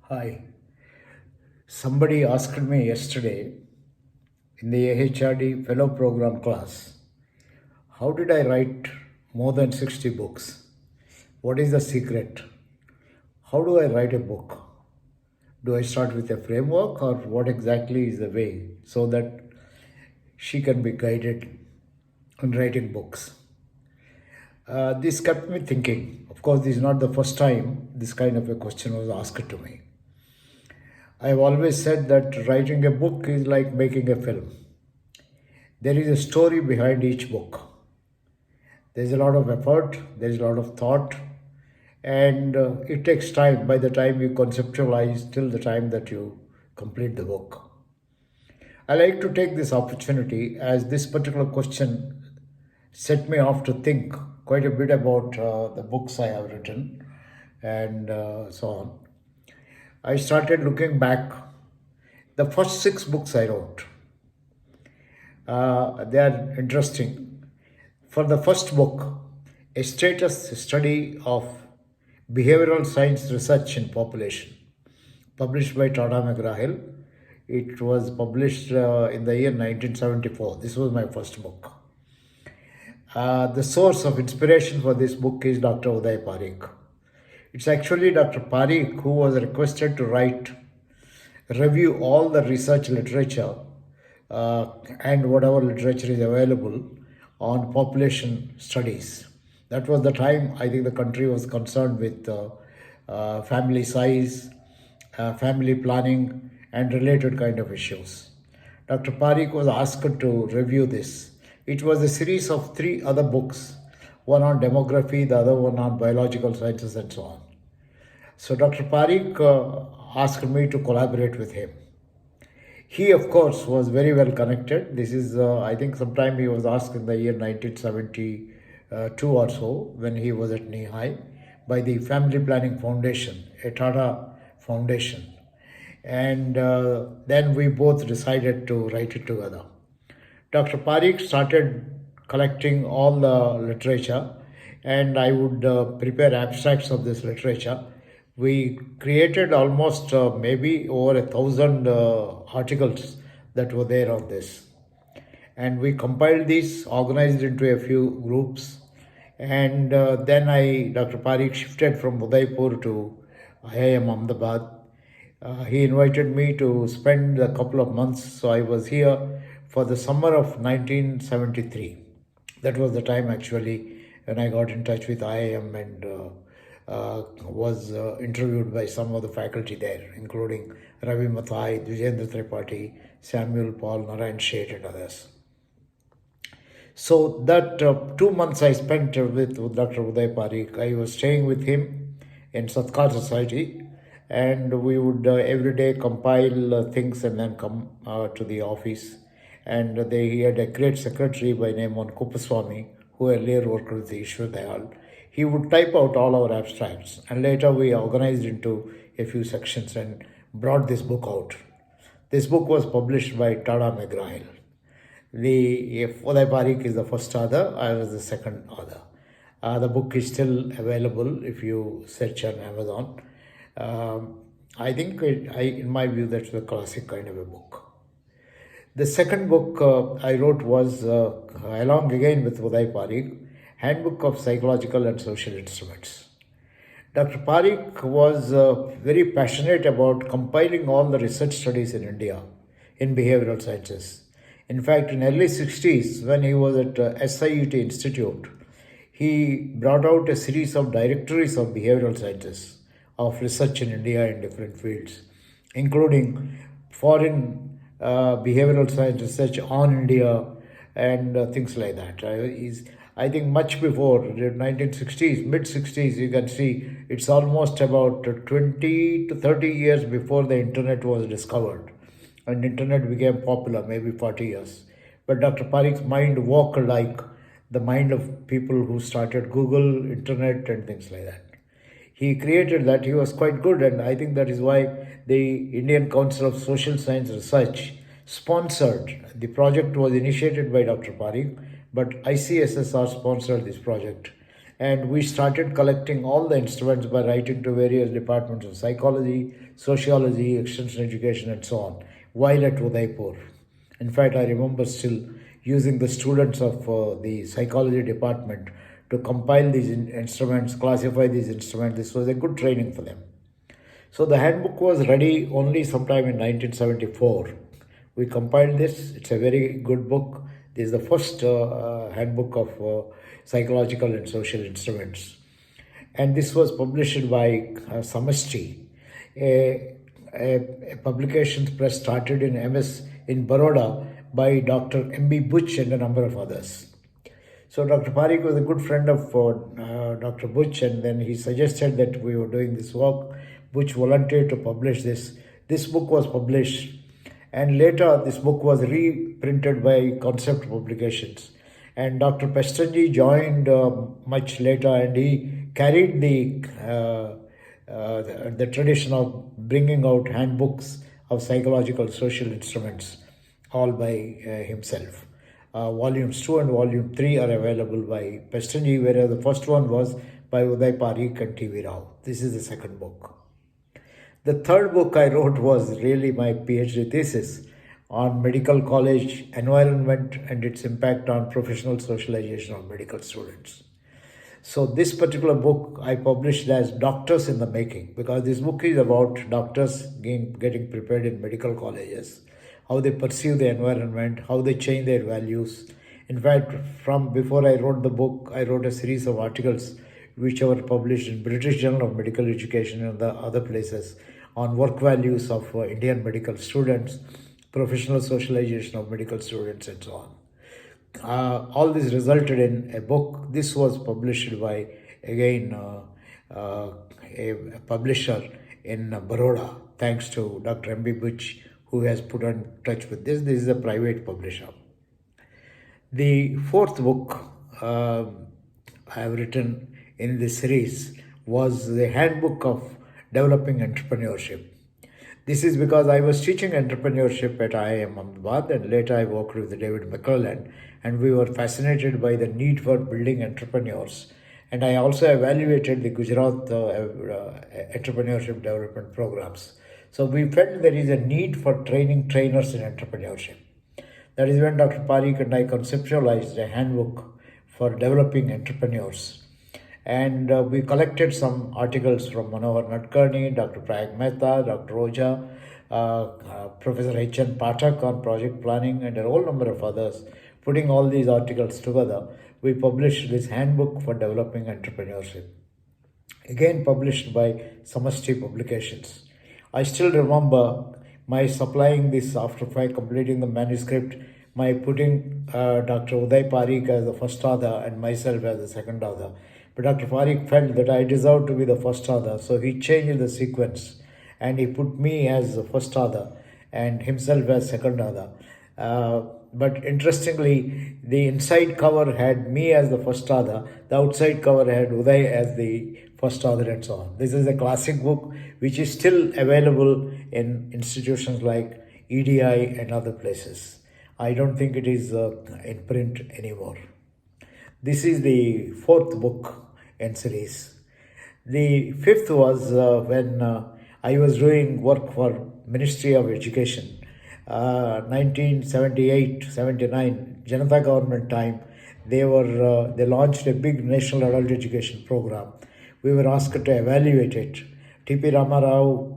Hi. Somebody asked me yesterday in the AHRD Fellow Program class, how did I write more than 60 books? What is the secret? How do I write a book? Do I start with a framework or what exactly is the way so that she can be guided in writing books? This kept me thinking. Of course, this is not the first time this kind of a question was asked to me. I've always said that writing a book is like making a film. There is a story behind each book. There's a lot of effort, there's a lot of thought, and it takes time by the time you conceptualize till the time that you complete the book. I like to take this opportunity as this particular question set me off to think quite a bit about the books I have written and so on. I started looking back. The first 6 books I wrote, they are interesting. For the first book, a status study of behavioral science research in population, published by Tata McGraw-Hill. It was published in the year 1974. This was my first book. The source of inspiration for this book is Dr. Uday Parikh. It's actually Dr. Parikh who was requested to review all the research literature and whatever literature is available on population studies. That was the time I think the country was concerned with family size, family planning, and related kind of issues. Dr. Parikh was asked to review this. It was a series of 3 other books, one on demography, the other one on biological sciences, and so on. So Dr. Parikh asked me to collaborate with him. He, of course, was very well connected. This is, I think, sometime he was asked in the year 1972 or so, when he was at Nihai, by the Family Planning Foundation, a Tata foundation. And then we both decided to write it together. Dr. Parikh started collecting all the literature, and I would prepare abstracts of this literature. We created almost maybe over 1,000 articles that were there on this. And we compiled these, organized into a few groups. And then Dr. Parikh shifted from Udaipur to IIM Ahmedabad. He invited me to spend a couple of months. So I was here for the summer of 1973. That was the time actually when I got in touch with IIM and was interviewed by some of the faculty there, including Ravi Mathai, Vijendra Tripathi, Samuel Paul, Narayan Sheth, and others. So that 2 months I spent with Dr. Uday Parikh. I was staying with him in Satkar Society, and we would every day compile things and then come to the office. And he had a great secretary by name on Kupaswamy, who earlier worked with Ishwar Dayal. He would type out all our abstracts, and later we organized into a few sections and brought this book out. This book was published by Tata McGraw-Hill. Uday Parikh is the first author, I was the second author. The book is still available if you search on Amazon. I think, in my view, that's the classic kind of a book. The second book I wrote was, along again with Uday Parikh, Handbook of Psychological and Social Instruments. Dr. Parikh was very passionate about compiling all the research studies in India in behavioral sciences. In fact, in early 60s, when he was at SIUT Institute, he brought out a series of directories of behavioral sciences of research in India in different fields, including foreign behavioral science research on India and things like that. I think much before the 1960s, mid-60s, you can see it's almost about 20 to 30 years before the internet was discovered. And internet became popular, maybe 40 years. But Dr. Parikh's mind worked like the mind of people who started Google, internet, and things like that. He created that. He was quite good, and I think that is why the Indian Council of Social Science Research sponsored. The project was initiated by Dr. Parikh, but ICSSR sponsored this project. And we started collecting all the instruments by writing to various departments of psychology, sociology, extension education, and so on, while at Udaipur. In fact, I remember still using the students of the psychology department to compile these instruments, classify these instruments. This was a good training for them. So the handbook was ready only sometime in 1974. We compiled this. It's a very good book. This is the first handbook of psychological and social instruments. And this was published by Samashti, a publications press started in MS in Baroda by Dr. M.B. Butch and a number of others. So Dr. Parikh was a good friend of Dr. Butch, and then he suggested that we were doing this work. Butch volunteered to publish this. This book was published, and later this book was reprinted by Concept Publications. And Dr. Pestanji joined much later, and he carried the tradition of bringing out handbooks of psychological social instruments all by himself. Volumes 2 and volume 3 are available by Pestanji, whereas the first one was by Uday Parikh and V Rao. This is the second book. The third book I wrote was really my PhD thesis on medical college environment and its impact on professional socialization of medical students. So this particular book I published as Doctors in the Making, because this book is about doctors getting prepared in medical colleges, how they perceive the environment, how they change their values. In fact, from before I wrote the book, I wrote a series of articles which were published in British Journal of Medical Education and the other places on work values of Indian medical students, professional socialization of medical students, and so on. All this resulted in a book. This was published by, again, a publisher in Baroda, thanks to Dr. M.B. Butch, who has put in touch with this. This is a private publisher. The fourth book I have written in this series was the Handbook of Developing Entrepreneurship. This is because I was teaching entrepreneurship at IIM Ahmedabad, and later I worked with David McClelland, and we were fascinated by the need for building entrepreneurs. And I also evaluated the Gujarat entrepreneurship development programs. So we felt there is a need for training trainers in entrepreneurship. That is when Dr. Parikh and I conceptualized a handbook for developing entrepreneurs. And we collected some articles from Manohar Nadkarni, Dr. Prayag Mehta, Dr. Roja, Professor H.N. Pathak on project planning, and a whole number of others. Putting all these articles together, we published this handbook for developing entrepreneurship. Again published by Samashti Publications. I still remember my supplying this after completing the manuscript, my putting Dr. Uday Parikh as the first author and myself as the second author. But Dr. Parikh felt that I deserved to be the first author, so he changed the sequence and he put me as the first author and himself as second author. But interestingly, the inside cover had me as the first author, the outside cover had Uday as the first author, and so on. This is a classic book which is still available in institutions like EDI and other places. I don't think it is in print anymore. This is the fourth book in series. The fifth was when I was doing work for Ministry of Education. 1978-79, Janata government time, they launched a big national adult education program. We were asked to evaluate it. T.P. Ramarao,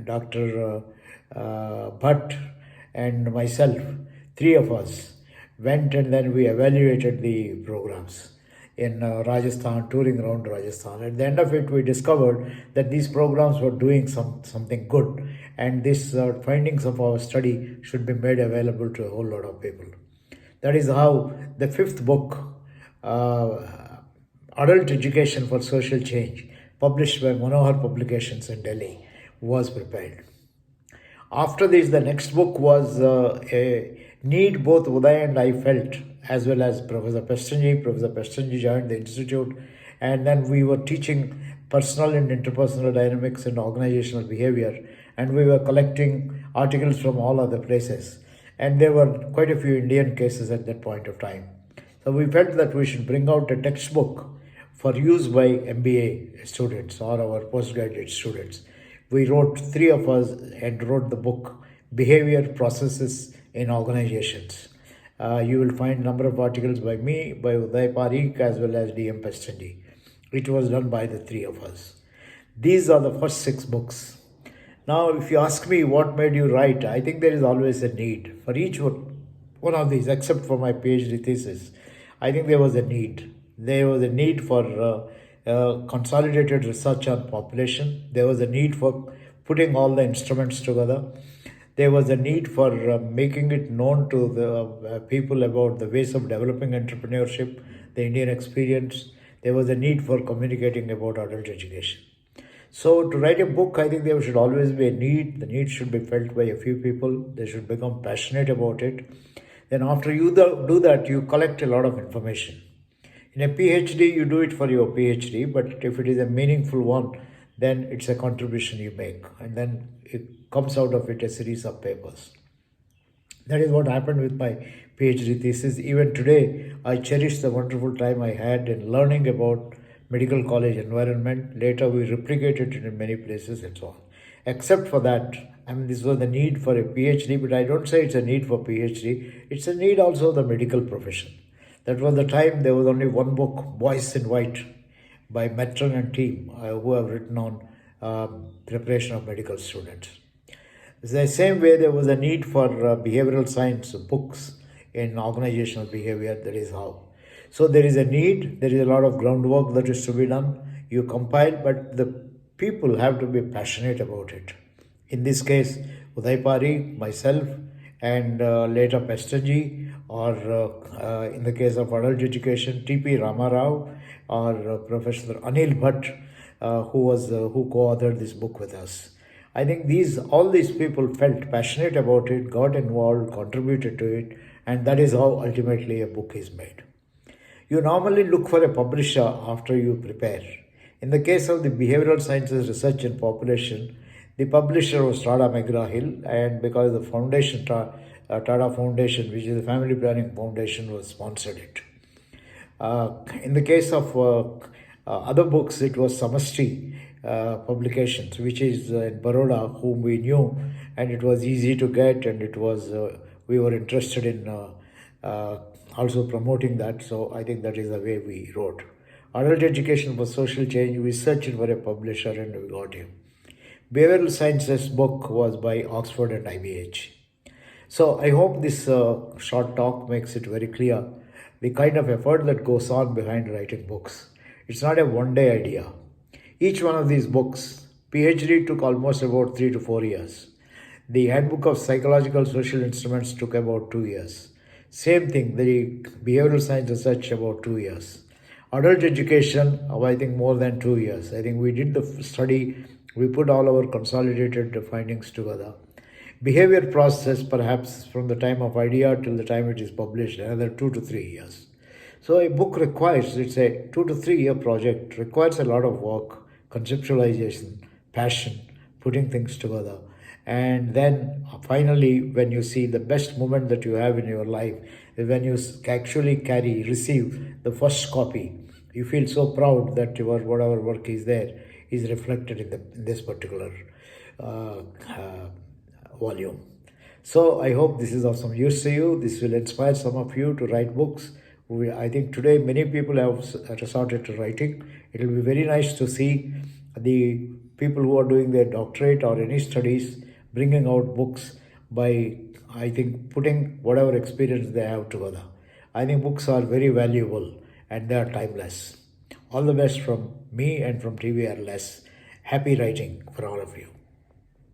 Dr. Bhatt, and myself, three of us, went and then we evaluated the programs in Rajasthan, touring around Rajasthan. At the end of it, we discovered that these programs were doing something good, and this findings of our study should be made available to a whole lot of people. That is how the fifth book, Adult Education for Social Change, published by Manohar Publications in Delhi, was prepared. After this, the next book was a need both Uday and I felt, as well as Professor Pestanji. Professor Pestanji joined the institute, and then we were teaching personal and interpersonal dynamics and organizational behavior, and we were collecting articles from all other places. And there were quite a few Indian cases at that point of time. So we felt that we should bring out a textbook for use by MBA students or our postgraduate students. We wrote, three of us, and wrote the book Behavior Processes in Organizations. You will find a number of articles by me, by Uday Parikh, as well as D.M. Pestandi. It was done by the three of us. These are the first 6 books. Now, if you ask me what made you write, I think there is always a need for each one of these, except for my PhD thesis. I think there was a need. There was a need for consolidated research on population. There was a need for putting all the instruments together. There was a need for making it known to the people about the ways of developing entrepreneurship, the Indian experience. There was a need for communicating about adult education. So to write a book, I think there should always be a need. The need should be felt by a few people. They should become passionate about it. Then after you do that, you collect a lot of information. In a PhD, you do it for your PhD, but if it is a meaningful one, then it's a contribution you make. And then it comes out of it a series of papers. That is what happened with my PhD thesis. Even today, I cherish the wonderful time I had in learning about medical college environment. Later, we replicated it in many places and so on. Except for that, this was the need for a PhD, but I don't say it's a need for PhD. It's a need also of the medical profession. That was the time there was only one book, Boys in White, by Metron and team, who have written on preparation of medical students. The same way there was a need for behavioral science books in organizational behavior, that is how. So there is a need, there is a lot of groundwork that is to be done. You compile, but the people have to be passionate about it. In this case, Uday Parikh, myself, and later Pestandi, or in the case of adult education, T.P. Rao, or Professor Anil Bhatt, who co-authored this book with us. I think all these people felt passionate about it, got involved, contributed to it, and that is how ultimately a book is made. You normally look for a publisher after you prepare. In the case of the Behavioral Sciences Research in Population, the publisher was Tata McGraw-Hill, and because the foundation, Tata Foundation, which is the Family Planning Foundation, was sponsored it. In the case of other books, it was Samasti Publications, which is in Baroda, whom we knew, and it was easy to get, and it was we were interested in also promoting that. So I think that is the way we wrote. Adult Education for Social Change, we searched for a publisher and we got him. Behavioral Sciences book was by Oxford and IBH. So I hope this short talk makes it very clear the kind of effort that goes on behind writing books. It's not a one-day idea. Each one of these books, PhD took almost about 3 to 4 years. The Handbook of Psychological Social Instruments took about 2 years. Same thing, the Behavioral Science Research about 2 years. Adult Education, I think more than 2 years. I think we did the study, we put all our consolidated findings together. Behavior process, perhaps from the time of idea till the time it is published, another 2 to 3 years. So a book requires, it's a 2 to 3 year project, requires a lot of work, conceptualization, passion, putting things together. And then finally, when you see the best moment that you have in your life, is when you actually receive the first copy. You feel so proud that your whatever work is there is reflected in this particular volume. So I hope this is of some use to you. This will inspire some of you to write books. I think today many people have resorted to writing. It will be very nice to see the people who are doing their doctorate or any studies bringing out books by, I think, putting whatever experience they have together. I think books are very valuable and they are timeless. All the best from me and from TVRLS. Happy writing for all of you.